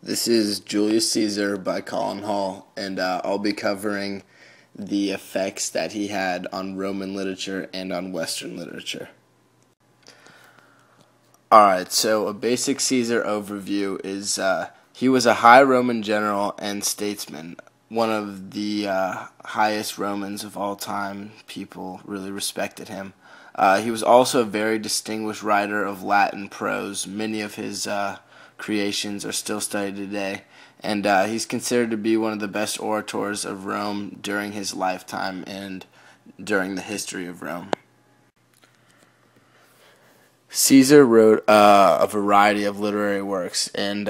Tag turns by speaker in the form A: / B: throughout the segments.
A: This is Julius Caesar by Colin Hall, and I'll be covering the effects that he had on Roman literature and on Western literature. Alright, so a basic Caesar overview is he was a high Roman general and statesman, one of the highest Romans of all time. People really respected him. He was also a very distinguished writer of Latin prose. Many of his creations are still studied today, and he's considered to be one of the best orators of Rome during his lifetime and during the history of Rome. Caesar wrote a variety of literary works, and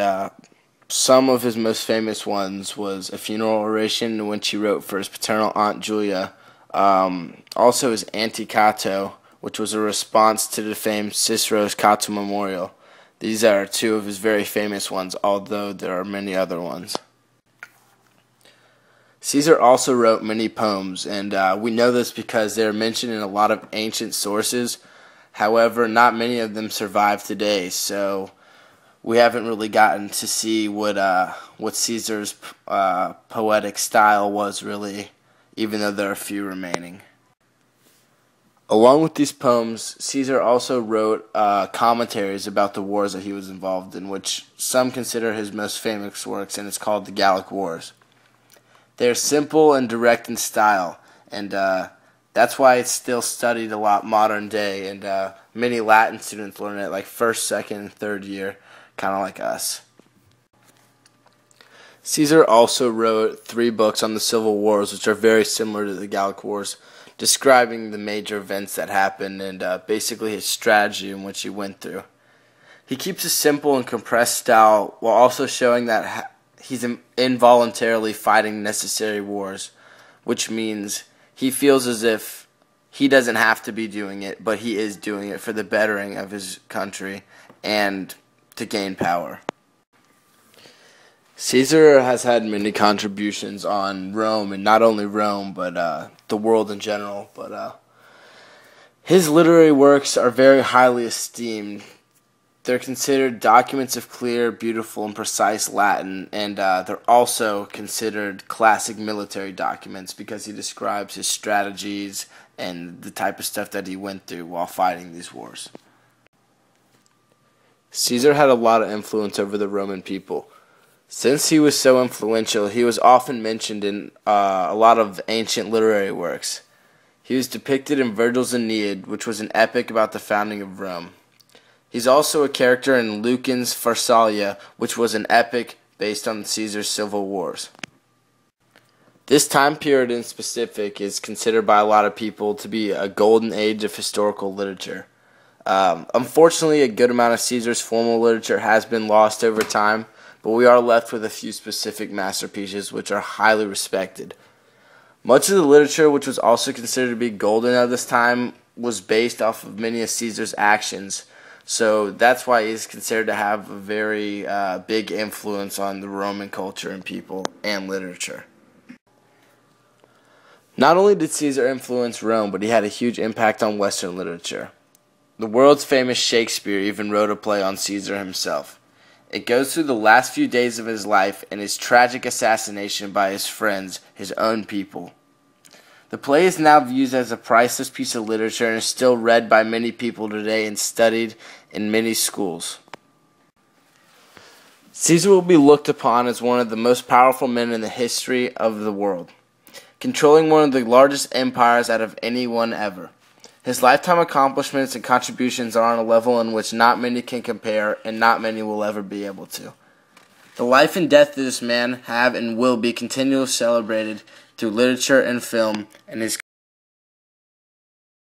A: some of his most famous ones was a funeral oration in which he wrote for his paternal aunt Julia, also his Anti-Cato, which was a response to the famed Cicero's Cato Memorial. These are two of his very famous ones, although there are many other ones. Caesar also wrote many poems, and we know this because they are mentioned in a lot of ancient sources. However, not many of them survive today, so we haven't really gotten to see what Caesar's poetic style was really, even though there are a few remaining. Along with these poems, Caesar also wrote commentaries about the wars that he was involved in, which some consider his most famous works, and it's called the Gallic Wars. They're simple and direct in style, and that's why it's still studied a lot modern day, and many Latin students learn it like first, second, and third year, kind of like us. Caesar also wrote 3 books on the civil wars, which are very similar to the Gallic Wars, describing the major events that happened and basically his strategy in which he went through. He keeps a simple and compressed style while also showing that he's involuntarily fighting necessary wars, which means he feels as if he doesn't have to be doing it, but he is doing it for the bettering of his country and to gain power. Caesar has had many contributions on Rome, and not only Rome, but the world in general. But his literary works are very highly esteemed. They're considered documents of clear, beautiful, and precise Latin, and they're also considered classic military documents because he describes his strategies and the type of stuff that he went through while fighting these wars. Caesar had a lot of influence over the Roman people. Since he was so influential, he was often mentioned in a lot of ancient literary works. He was depicted in Virgil's Aeneid, which was an epic about the founding of Rome. He's also a character in Lucan's Pharsalia, which was an epic based on Caesar's civil wars. This time period in specific is considered by a lot of people to be a golden age of historical literature. Unfortunately, a good amount of Caesar's formal literature has been lost over time, but we are left with a few specific masterpieces which are highly respected. Much of the literature, which was also considered to be golden at this time, was based off of many of Caesar's actions, so that's why he's considered to have a very big influence on the Roman culture and people and literature. Not only did Caesar influence Rome, but he had a huge impact on Western literature. The world's famous Shakespeare even wrote a play on Caesar himself. It goes through the last few days of his life and his tragic assassination by his friends, his own people. The play is now viewed as a priceless piece of literature and is still read by many people today and studied in many schools. Caesar will be looked upon as one of the most powerful men in the history of the world, controlling one of the largest empires out of anyone ever. His lifetime accomplishments and contributions are on a level in which not many can compare and not many will ever be able to. The life and death of this man have and will be continually celebrated through literature and film, and his